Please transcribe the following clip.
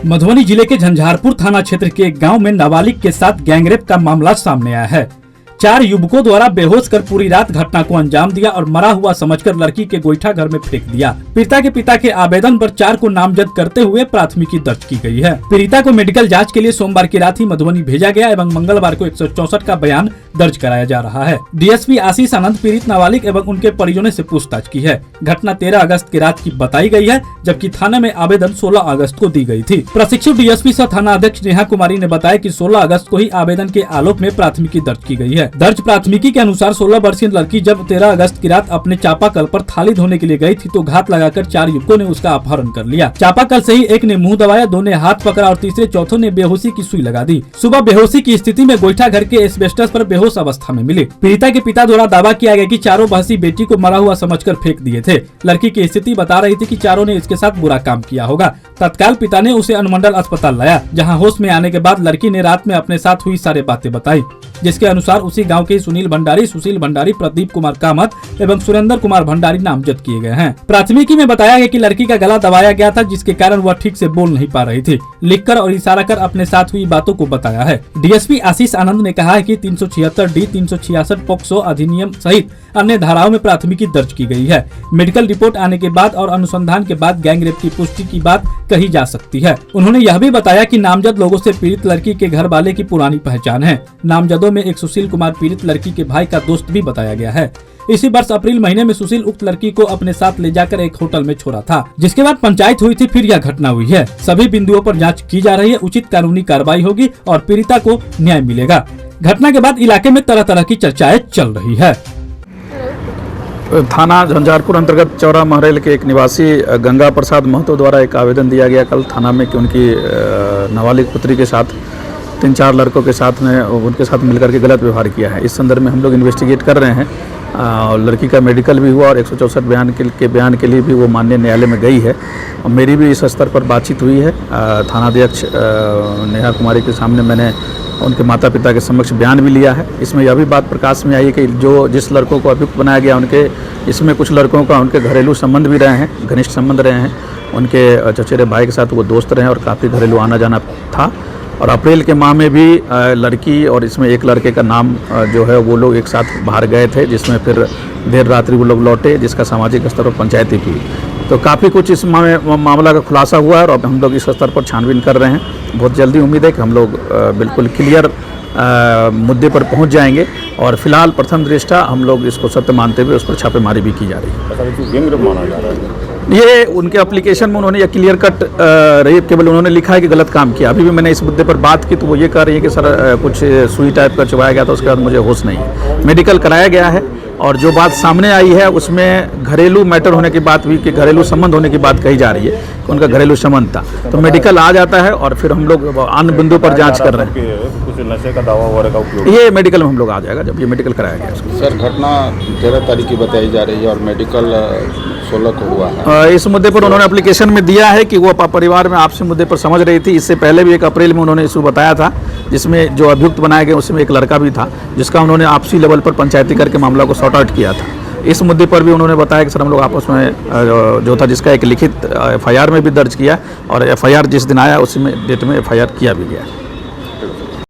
मधुबनी जिले के झंझारपुर थाना क्षेत्र के एक गांव में नाबालिग के साथ गैंगरेप का मामला सामने आया है। 4 युवकों द्वारा बेहोश कर पूरी रात घटना को अंजाम दिया और मरा हुआ समझकर लड़की के गोईठा घर में फेंक दिया। पीड़िता के पिता के आवेदन पर 4 को नामजद करते हुए प्राथमिकी दर्ज की गई है। पीड़िता को मेडिकल जांच के लिए सोमवार की रात ही मधुबनी भेजा गया एवं मंगलवार को 164 का बयान दर्ज कराया जा रहा है। डीएसपी आशीष आनंद पीड़ित नाबालिग एवं उनके परिजनों से पूछताछ की है। घटना 13 अगस्त की रात की बताई गई है, जबकि थाने में आवेदन 16 अगस्त को दी गई थी। प्रशिक्षु डीएसपी सह थाना अध्यक्ष नेहा कुमारी ने बताया कि 16 अगस्त को ही आवेदन के आलोक में प्राथमिकी दर्ज की गई है। दर्ज प्राथमिकी के अनुसार 16 वर्षीय लड़की जब 13 अगस्त की रात अपने चापाकल पर थाली धोने के लिए गई थी तो घात लगाकर 4 युवकों ने उसका अपहरण कर लिया। चापाकल से ही एक ने मुंह दबाया, 2 ने हाथ पकड़ा और तीसरे चौथों ने बेहोशी की सुई लगा दी। सुबह बेहोशी की स्थिति में गोईठा घर के एस्बेस्टस पर बेहोश अवस्था में मिली। पीड़िता के पिता द्वारा दावा किया गया कि चारों बहसी बेटी को मरा हुआ समझकर फेंक दिए थे। लड़की की स्थिति बता रही थी कि चारों ने इसके साथ बुरा काम किया होगा। तत्काल पिता ने उसे अनुमंडल अस्पताल लाया, जहां होश में आने के बाद लड़की ने रात में अपने साथ हुई सारी बातें बताई, जिसके अनुसार उसी गांव के सुशील भंडारी, प्रदीप कुमार कामत एवं सुरेंद्र कुमार भंडारी नामजद किए गए हैं। प्राथमिकी में बताया गया कि लड़की का गला दबाया गया था, जिसके कारण वह ठीक से बोल नहीं पा रही थी। लिखकर और इशारा कर अपने साथ हुई बातों को बताया है। डीएसपी आशीष आनंद ने कहा है कि 376D, 366 पॉक्सो अधिनियम सहित अन्य धाराओं में प्राथमिकी दर्ज की गई है। मेडिकल रिपोर्ट आने के बाद और अनुसंधान के बाद गैंगरेप की पुष्टि की बात कही जा सकती है। उन्होंने यह भी बताया कि नामजद लोगों से पीड़ित लड़की के घर वाले की पुरानी पहचान है। नामजदों में एक सुशील कुमार पीड़ित लड़की के भाई का दोस्त भी बताया गया है। इसी वर्ष अप्रैल महीने में सुशील उक्त लड़की को अपने साथ ले जाकर एक होटल में छोड़ा था, जिसके बाद पंचायत हुई थी, फिर यह घटना हुई है। सभी बिंदुओं पर जांच की जा रही है, उचित कानूनी कार्रवाई होगी और पीड़िता को न्याय मिलेगा। घटना के बाद इलाके में तरह तरह की चर्चाएं चल रही है। थाना झंझारपुर अंतर्गत चौरा महरेल के एक निवासी गंगा प्रसाद महतो द्वारा एक आवेदन दिया गया कल थाना में कि उनकी नाबालिग पुत्री के साथ 3-4 लड़कों के साथ में उनके साथ मिलकर के गलत व्यवहार किया है। इस संदर्भ में हम लोग इन्वेस्टिगेट कर रहे हैं। लड़की का मेडिकल भी हुआ और 164 बयान के लिए भी वो माननीय न्यायालय में गई है। और मेरी भी इस स्तर पर बातचीत हुई है। थानाध्यक्ष नेहा कुमारी के सामने मैंने उनके माता पिता के समक्ष बयान भी लिया है। इसमें यह भी बात प्रकाश में आई है कि जिस लड़कों को अभियुक्त बनाया गया इसमें कुछ लड़कों का उनके घरेलू संबंध भी रहे हैं, घनिष्ठ संबंध रहे हैं। उनके चचेरे भाई के साथ वो दोस्त रहे और काफ़ी घरेलू आना जाना था। और अप्रैल के माह में भी लड़की और इसमें एक लड़के का नाम जो है वो लोग एक साथ बाहर गए थे, जिसमें फिर देर रात्रि वो लोग लौटे, जिसका सामाजिक स्तर पर पंचायती हुई। तो काफ़ी कुछ इस मामला का खुलासा हुआ है और अब हम लोग इस स्तर पर छानबीन कर रहे हैं। बहुत जल्दी उम्मीद है कि हम लोग बिल्कुल क्लियर मुद्दे पर पहुंच जाएंगे और फिलहाल प्रथम दृष्टया हम लोग इसको सत्य मानते हुए उस पर छापेमारी भी की जा रही है। ये उनके एप्लीकेशन में उन्होंने यह क्लियर कट रेप केवल उन्होंने लिखा है कि गलत काम किया। अभी भी मैंने इस मुद्दे पर बात की तो वो ये कह रही है कि सर कुछ सुई टाइप का चुभाया गया था, उसके बाद मुझे होश नहीं है। मेडिकल कराया गया है और जो बात सामने आई है उसमें घरेलू मैटर होने की बात हुई कि घरेलू संबंध होने की बात कही जा रही है कि उनका घरेलू संबंध था। तो मेडिकल आ जाता है और फिर हम लोग अन्य बिंदु पर जांच कर रहे हैं। कुछ नशे का दावा वगैरह का उपयोग ये मेडिकल में हम लोग आ जाएगा जब ये मेडिकल कराया गया। सर घटना 13 तारीख की बताई जा रही है और मेडिकल 16 को हुआ है। इस मुद्दे पर उन्होंने एप्लीकेशन में दिया है कि वो परिवार में आपसी मुद्दे पर समझ रही थी। इससे पहले भी 1 अप्रैल में उन्होंने इशू बताया था, जिसमें जो अभियुक्त बनाए गए उसमें एक लड़का भी था, जिसका उन्होंने आपसी लेवल पर पंचायती करके मामला को सॉर्ट आउट किया था। इस मुद्दे पर भी उन्होंने बताया कि सर हम लोग आपस में जो था जिसका एक लिखित FIR में भी दर्ज किया और FIR जिस दिन आया उसी में डेट में FIR किया भी गया।